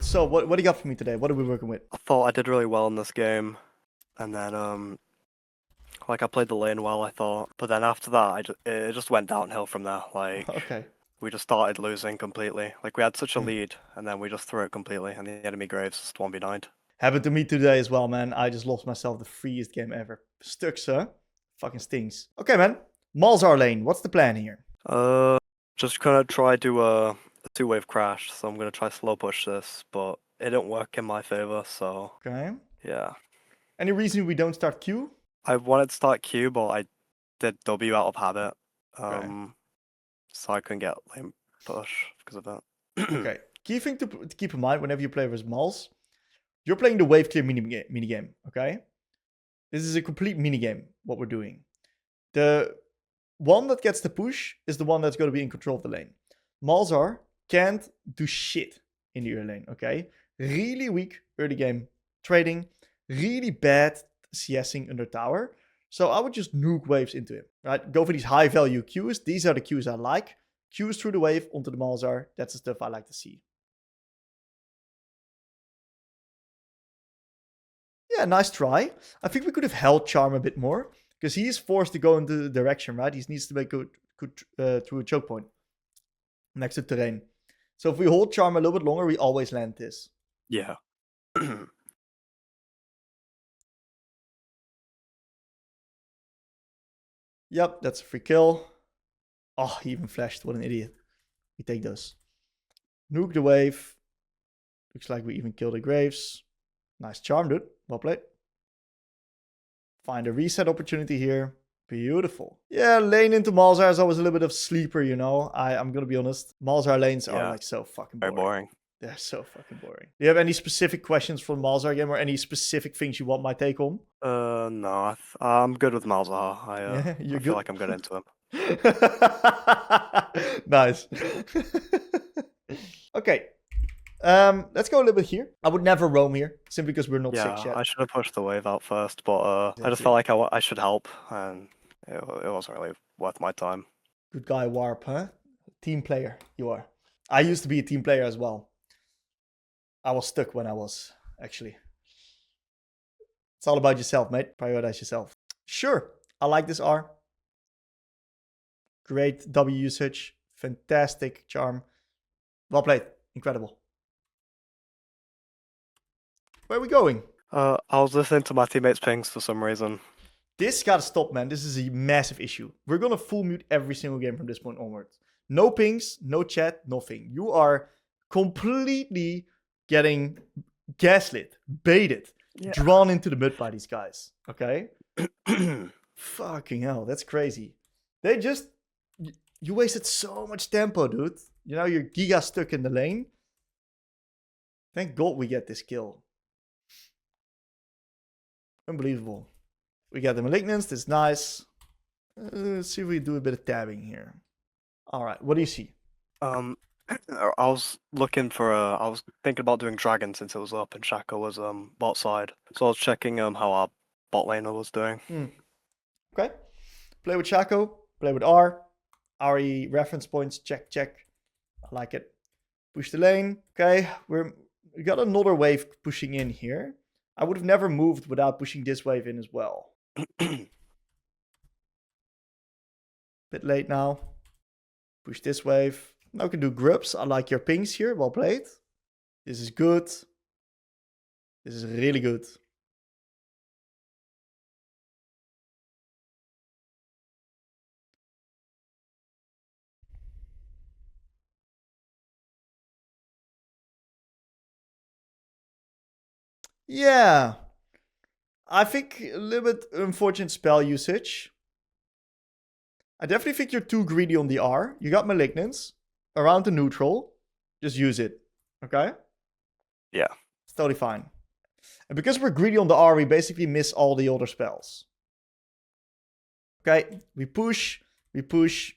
So what do you got for me today? What are we working with? I thought I did really well in this game, and then like I played the lane well, I thought, but then after that, it just went downhill from there. Like Okay. we just started losing completely. Like we had such a Hmm. lead, and then we just threw it completely, and the enemy Graves just 1v9'd. Happened to me today as well, man. I just lost myself the freest game ever. Stuck, sir. Fucking stings. Okay, man. Malzar lane. What's the plan here? Just gonna try to a two-wave crash. So I'm gonna try slow push this, but it didn't work in my favor. So Okay. yeah, Any reason we don't start Q? I wanted to start Q, but I did W out of habit. Okay. So I couldn't get lane push because of that. Okay. Key thing to keep in mind whenever you play with Mals, you're playing the wave clear minigame, okay? This is a complete minigame, what we're doing. The one that gets the push is the one that's going to be in control of the lane. Malzar can't do shit in the early lane, okay? Really weak early game trading, really bad CSing under tower. So I would just nuke waves into him, right? Go for these high value Qs. These are the Qs I like. Qs through the wave onto the Malzar. That's the stuff I like to see. Yeah, nice try. I think we could have held Charm a bit more because he is forced to go into the direction, right? He needs to make good through a choke point next to terrain. So if we hold Charm a little bit longer, we always land this. Yeah. Yep, that's a free kill. Oh, he even flashed. What an idiot. We take those. Nuke the wave. Looks like we even killed the Graves. Nice Charm, dude. Well played. Find a reset opportunity here. Beautiful. Yeah, lane into Malzar is always a little bit of sleeper, you know. I'm gonna be honest. Malzar lanes are Yeah. like so fucking Very boring. boring. They're so fucking boring. Do you have any specific questions for the Malzar game or any specific things you want my take on? No, I'm good with Malzahar. Yeah, I you're feel good. like I'm good into him. Nice. Okay. Let's go a little bit here. I would never roam here, simply because we're not Yeah, 6 yet. I should have pushed the wave out first, but I just Exactly. felt like I should help, and it wasn't really worth my time. Good guy, Warp, huh? Team player, you are. I used to be a team player as well. I was stuck when I was, actually. It's all about yourself, mate. Prioritize yourself. Sure, I like this R. Great W usage. Fantastic charm. Well played. Incredible. Where are we going? I was listening to my teammates' pings for some reason. This gotta stop, man. This is a massive issue. We're gonna full mute every single game from this point onwards. No pings, no chat, nothing. You are completely getting gaslit, baited, Yeah. drawn into the mud by these guys. Okay? Fucking hell, that's crazy. They just... You wasted so much tempo, dude. You know, you're giga stuck in the lane. Thank God we get this kill. Unbelievable. We got the Malignants. That's nice. Let's see if we do a bit of tabbing here. All right. What do you see? I was looking for I was thinking about doing Dragon since it was up and Shaka was bot side. So I was checking how our bot laner was doing. Okay. Play with Shaco. Play with R. RE reference points. Check, check. I like it. Push the lane. Okay. We got another wave pushing in here. I would have never moved without pushing this wave in as well. Bit late now. Push this wave. Now we can do grubs. I like your pings here. Well played. This is good. This is really good. Yeah. I think a little bit unfortunate spell usage. I definitely think you're too greedy on the R. You got Malignance around the neutral. Just use it. Okay? Yeah. It's totally fine. And because we're greedy on the R, we basically miss all the other spells. Okay? We push. We push.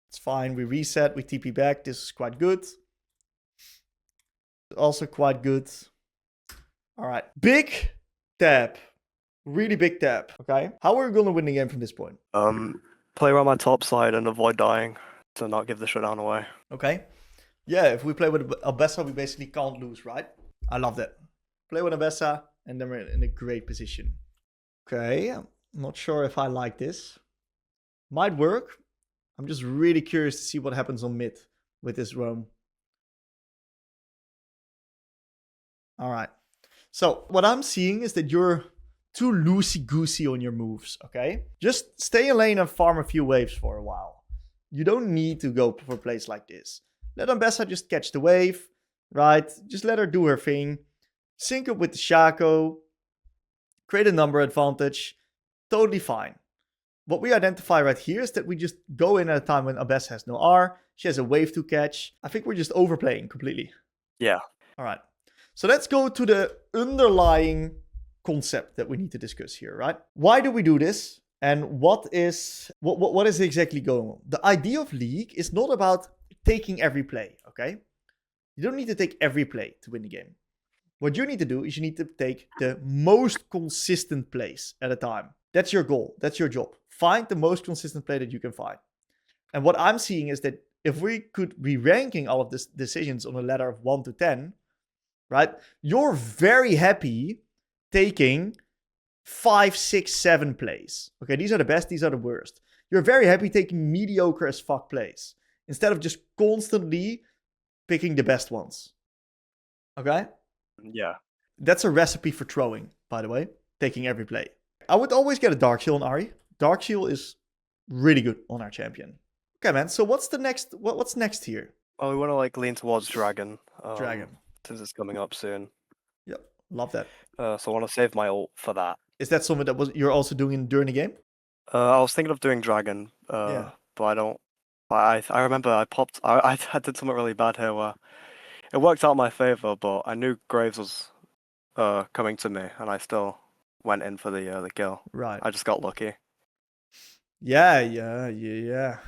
It's fine. We reset. We TP back. This is quite good. Also quite good. All right. Big tap. Really big tap. Okay. How are we going to win the game from this point? Play around my top side and avoid dying. to not give the shutdown away. Okay. Yeah, if we play with Albessa, we basically can't lose, right? I love that. Play with Albessa, and then we're in a great position. Okay, I'm not sure if I like this. Might work. I'm just really curious to see what happens on mid with this roam. All right. So what I'm seeing is that you're too loosey-goosey on your moves, okay? Just stay in lane and farm a few waves for a while. You don't need to go for plays like this. Let Ambessa just catch the wave, right? Just let her do her thing. Sync up with the Shaco. Create a number advantage. Totally fine. What we identify right here is that we just go in at a time when Ambessa has no R. She has a wave to catch. I think we're just overplaying completely. Yeah. All right. So let's go to the underlying concept that we need to discuss here, right? Why do we do this? And what is exactly going on? The idea of League is not about taking every play, okay? You don't need to take every play to win the game. What you need to do is you need to take the most consistent plays at a time. That's your goal. That's your job. Find the most consistent play that you can find. And what I'm seeing is that if we could be ranking all of these decisions on a ladder of 1 to 10, right? You're very happy taking 5, 6, 7 plays. Okay, these are the best, these are the worst. You're very happy taking mediocre as fuck plays instead of just constantly picking the best ones. Okay? Yeah. That's a recipe for throwing, by the way, taking every play. I would always get a Dark Shield on Ahri. Dark Shield is really good on our champion. Okay, man, so what's next here? Well, we want to like lean towards Dragon. Dragon. Since it's coming up soon. Yep, love that. So I want to save my ult for that. Is that something that you're also doing during the game? I was thinking of doing Dragon, Yeah. but I don't. I remember I popped. I did something really bad here where it worked out in my favor, but I knew Graves was coming to me, and I still went in for the kill. Right. I just got lucky. Yeah.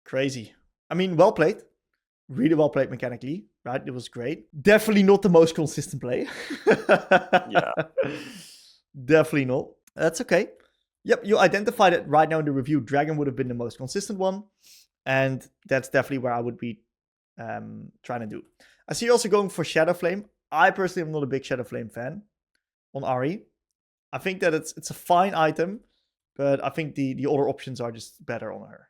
Crazy. I mean, well played. Really well played mechanically, right? It was great. Definitely not the most consistent play. Yeah. Definitely not. That's okay. Yep, you identified it right now in the review. Dragon would have been the most consistent one. And that's definitely where I would be trying to do. I see you also going for Shadow Flame. I personally am not a big Shadow Flame fan on Ahri. I think that it's a fine item, but I think the other options are just better on her.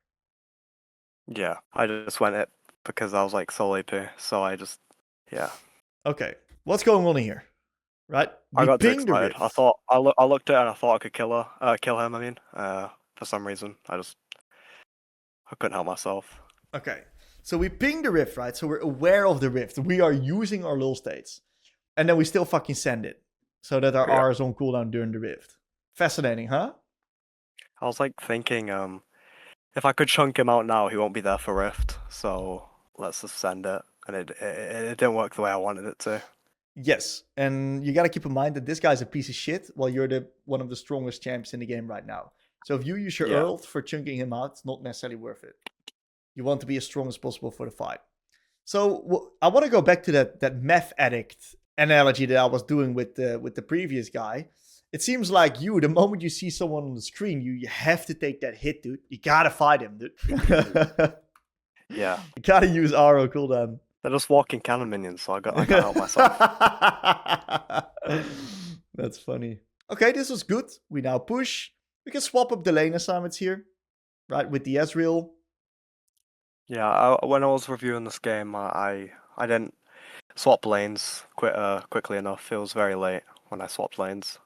Yeah, I just went it because I was like solo AP, so I just, yeah. Okay, what's going on here? Right? I got too excited. I thought I looked at it and I thought I could kill him. I mean, for some reason, I couldn't help myself. Okay, so we ping the rift, right? So we're aware of the rift. We are using our lull states, and then we still fucking send it so that our R is on cooldown during the rift. Fascinating, huh? I was like thinking, if I could chunk him out now, he won't be there for rift. So let's just send it, and it didn't work the way I wanted it to. Yes, and you got to keep in mind that this guy's a piece of shit while you're one of the strongest champs in the game right now. So if you use your ult for chunking him out, it's not necessarily worth it. You want to be as strong as possible for the fight. So I want to go back to that meth addict analogy that I was doing with the previous guy. It seems like the moment you see someone on the screen, you have to take that hit, dude. You got to fight him, dude. Yeah. You got to use RO cooldown. They're just walking cannon minions, so I got help myself. That's funny. Okay, this was good. We now push. We can swap up the lane assignments here, right, with the Ezreal. Yeah, when I was reviewing this game, I didn't swap lanes quickly enough. It was very late when I swapped lanes.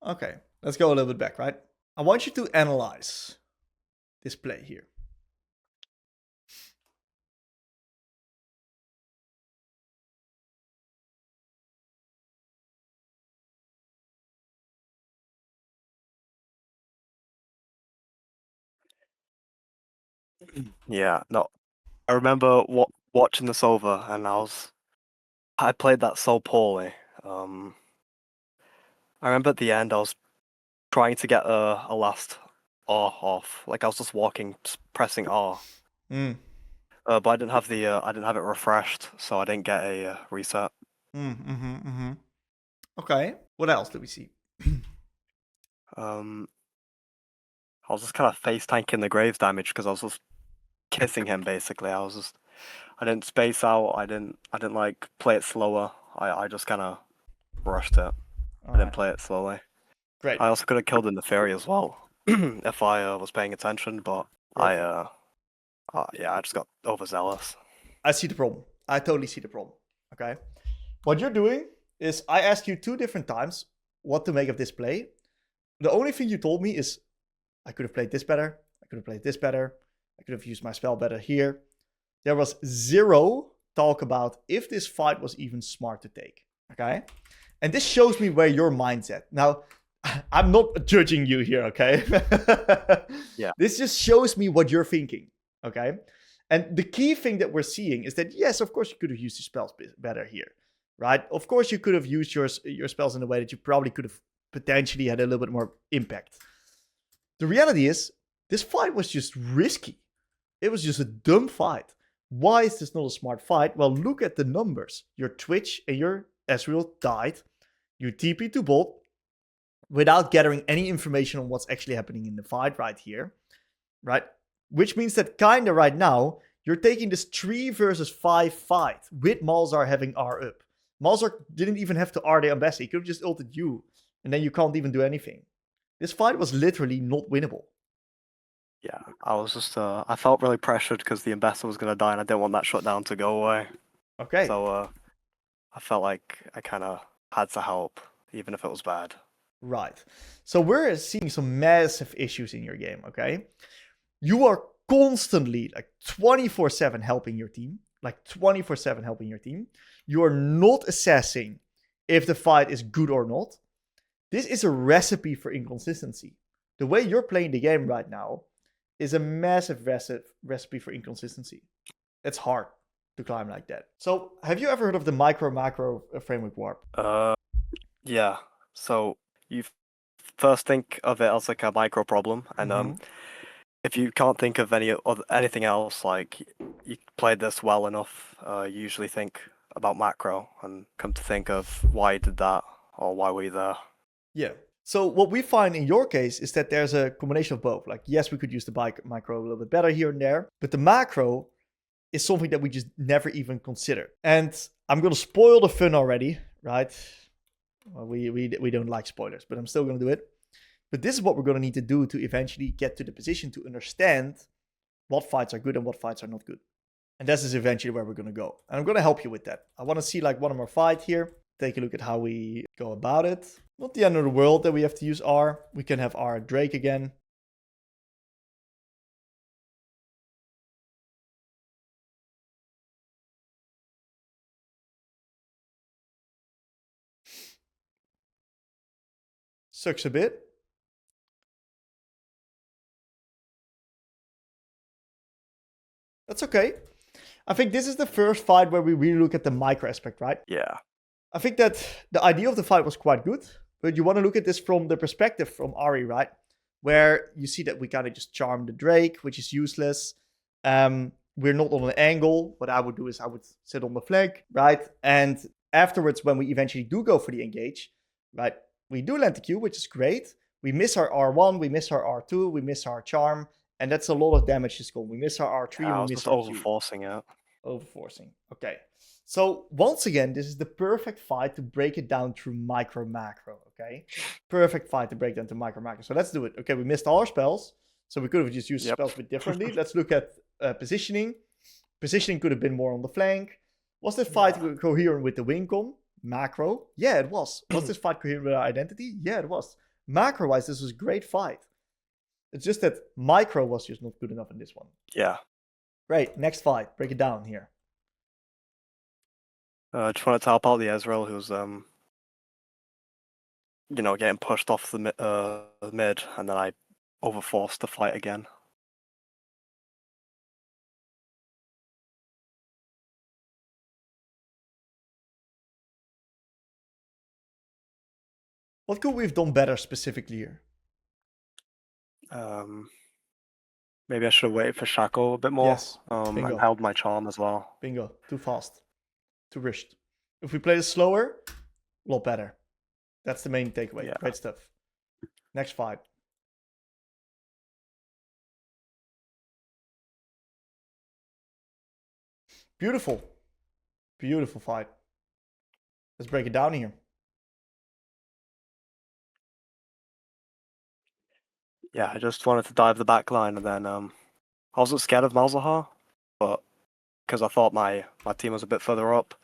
Okay, let's go a little bit back, right? I want you to analyze this play here. Yeah, no. I remember watching this over, and I played that so poorly. I remember at the end, I was trying to get a last R off. Like I was just walking, pressing R. But I didn't have I didn't have it refreshed, so I didn't get a reset. Okay. What else do we see? I was just kind of face tanking the Graves damage because I was just kissing him basically. I didn't space out. I didn't like play it slower. I just kind of rushed it. I didn't play it slowly. Great. I also could have killed the Neferi as well if I was paying attention, but Perfect. I just got overzealous. I see the problem. I totally see the problem. Okay. What you're doing is I asked you 2 different times what to make of this play. The only thing you told me is I could have played this better. I could have played this better. I could have used my spell better here. There was zero talk about if this fight was even smart to take. Okay. And this shows me where your mind's at. Now, I'm not judging you here, okay? Yeah. This just shows me what you're thinking, okay? And the key thing that we're seeing is that, yes, of course, you could have used your spells better here, right? Of course, you could have used your spells in a way that you probably could have potentially had a little bit more impact. The reality is, this fight was just risky. It was just a dumb fight. Why is this not a smart fight? Well, look at the numbers. Your Twitch and your Ezreal died. You TP to bot without gathering any information on what's actually happening in the fight right here, right? Which means that kinda right now, you're taking this 3 versus 5 fight with Malzar having R up. Malzar didn't even have to R the Ambassador. He could have just ulted you, and then you can't even do anything. This fight was literally not winnable. Yeah, I was just, I felt really pressured because the Ambassador was going to die and I didn't want that shutdown to go away. Okay. So, I felt like I kind of had to help, even if it was bad. Right. So we're seeing some massive issues in your game, okay? You are constantly, like 24/7 helping your team. Like 24/7 helping your team. You are not assessing if the fight is good or not. This is a recipe for inconsistency. The way you're playing the game right now is a massive recipe for inconsistency. It's hard to climb like that. So, have you ever heard of the micro-macro framework warp? Yeah. So you first think of it as like a micro problem, and if you can't think of anything else, like you played this well enough, you usually think about macro and come to think of why you did that or why were you there. Yeah. So what we find in your case is that there's a combination of both. Like, yes, we could use the micro a little bit better here and there, but the macro is something that we just never even consider. And I'm going to spoil the fun already, right? Well, we don't like spoilers, but I'm still going to do it. But this is what we're going to need to do to eventually get to the position to understand what fights are good and what fights are not good. And this is eventually where we're going to go. And I'm going to help you with that. I want to see like one more fight here. Take a look at how we go about it. Not the end of the world that we have to use R. We can have R Drake again. Sucks a bit. That's okay. I think this is the first fight where we really look at the micro aspect, right? Yeah. I think that the idea of the fight was quite good, but you want to look at this from the perspective from Ari, right? Where you see that we kind of just charm the Drake, which is useless. We're not on an angle. What I would do is I would sit on the flank, right? And afterwards, when we eventually do go for the engage, right? We do land the Q, which is great. We miss our R1, we miss our R2, we miss our charm, and that's a lot of damage is gone. We miss our R3, Yeah, I we was miss just our Q. overforcing it. Overforcing. Okay. So once again, this is the perfect fight to break it down through micro macro. Okay. Perfect fight to break down to micro macro. So let's do it. Okay, we missed all our spells. So we could have just used spells a bit differently. Let's look at positioning. Positioning could have been more on the flank. Was this fight coherent with the win con? Macro? Yeah, it was. Was this fight coherent with our identity? Yeah, it was. Macro-wise, this was a great fight. It's just that micro was just not good enough in this one. Yeah. Great. Next fight. Break it down here. Just wanted to help out the Ezreal who's getting pushed off the mid, and then I overforced the fight again. What could we have done better specifically here? Maybe I should have waited for Shaco a bit more. Yes. And held my charm as well. Bingo. Too fast. Too rushed. If we play this slower, a lot better. That's the main takeaway. Yeah. Great stuff. Next fight. Beautiful. Beautiful fight. Let's break it down here. Yeah, I just wanted to dive the back line, and then I wasn't scared of Malzahar, but because I thought my team was a bit further up,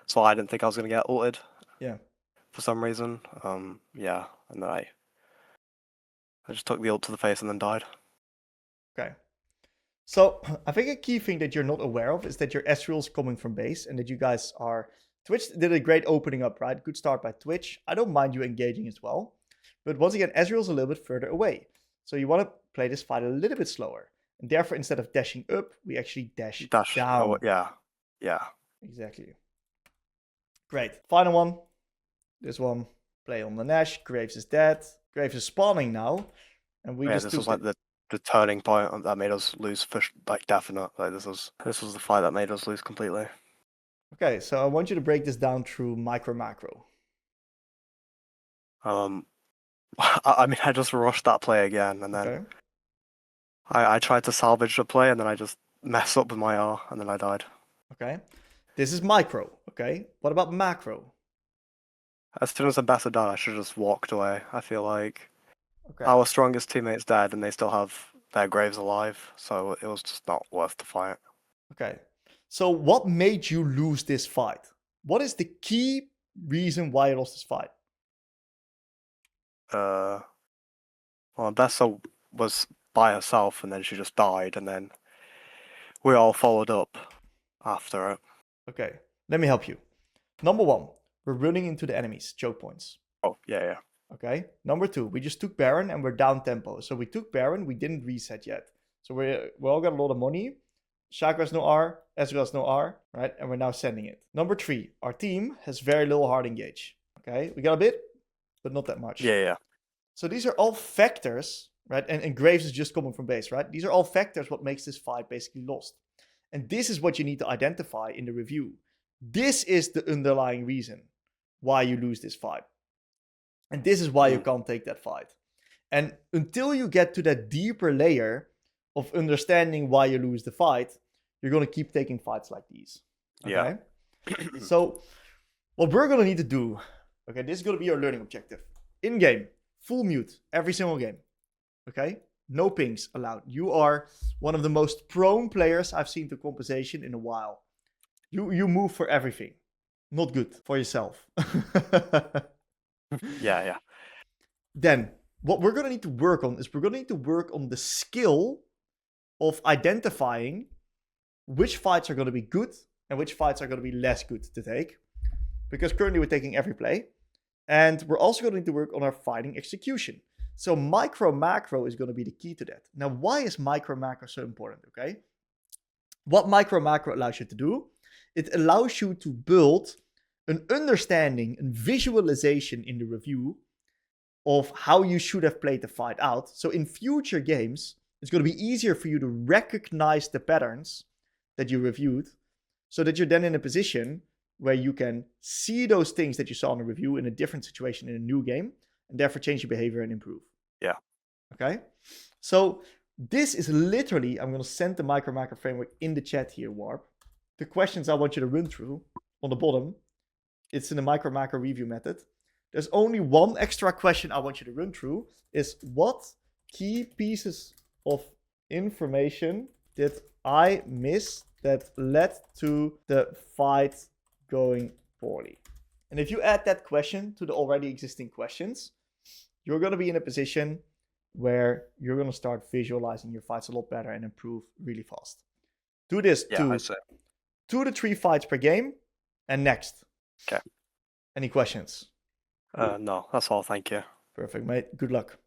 so I didn't think I was going to get ulted. Yeah. For some reason. Yeah, and then I just took the ult to the face and then died. Okay. So I think a key thing that you're not aware of is that your Ezreal's coming from base and that you guys are... Twitch did a great opening up, right? Good start by Twitch. I don't mind you engaging as well. But once again, Ezreal's a little bit further away. So you want to play this fight a little bit slower. And therefore, instead of dashing up, we actually dash down. Oh, yeah. Yeah. Exactly. Great. Final one. This one. Play on the Nash. Graves is dead. Graves is spawning now. And we just this was like the turning point that made us lose for like definite. Like this was the fight that made us lose completely. Okay, so I want you to break this down through micro macro. I mean, I just rushed that play again, and then I tried to salvage the play, and then I just messed up with my R, and then I died. Okay, this is micro. Okay, what about macro? As soon as Ambassador died, I should have just walked away. I feel like our strongest teammate's dead, and they still have their Graves alive, so it was just not worth the fight. Okay, so what made you lose this fight? What is the key reason why you lost this fight? Well, Ambassador was by herself, and then she just died, and then we all followed up after it. Okay, let me help you. Number one, we're running into the enemies, choke points. Oh, yeah. Okay, number two, we just took Baron and we're down tempo. So we took Baron, we didn't reset yet. So we all got a lot of money. Shaka has no R, Ezreal has no R, right? And we're now sending it. Number three, our team has very little hard engage. Okay, we got a bit, but not that much. Yeah. So these are all factors, right? And Graves is just coming from base, right? These are all factors what makes this fight basically lost. And this is what you need to identify in the review. This is the underlying reason why you lose this fight. And this is why you can't take that fight. And until you get to that deeper layer of understanding why you lose the fight, you're going to keep taking fights like these. Okay? Yeah. So what we're going to need to do, okay, this is going to be your learning objective. In-game, full mute, every single game. Okay? No pings allowed. You are one of the most prone players I've seen to compensation in a while. You move for everything. Not good for yourself. Yeah. Then, what we're going to need to work on is we're going to need to work on the skill of identifying which fights are going to be good and which fights are going to be less good to take. Because currently we're taking every play. And we're also going to need to work on our fighting execution. So micro macro is going to be the key to that. Now, why is micro macro so important? Okay. What micro macro allows you to do? It allows you to build an understanding and visualization in the review of how you should have played the fight out. So in future games, it's going to be easier for you to recognize the patterns that you reviewed so that you're then in a position where you can see those things that you saw in the review in a different situation in a new game and therefore change your behavior and improve. Yeah. Okay. So this is literally, I'm going to send the micro macro framework in the chat here, Warp. The questions I want you to run through on the bottom, it's in the micro macro review method. There's only one extra question I want you to run through is what key pieces of information did I miss that led to the fight going poorly? And if you add that question to the already existing questions, you're going to be in a position where you're going to start visualizing your fights a lot better and improve really fast. Do this 2 to 3 fights per game and next. Okay. Any questions? No, that's all. Thank you. Perfect, mate. Good luck.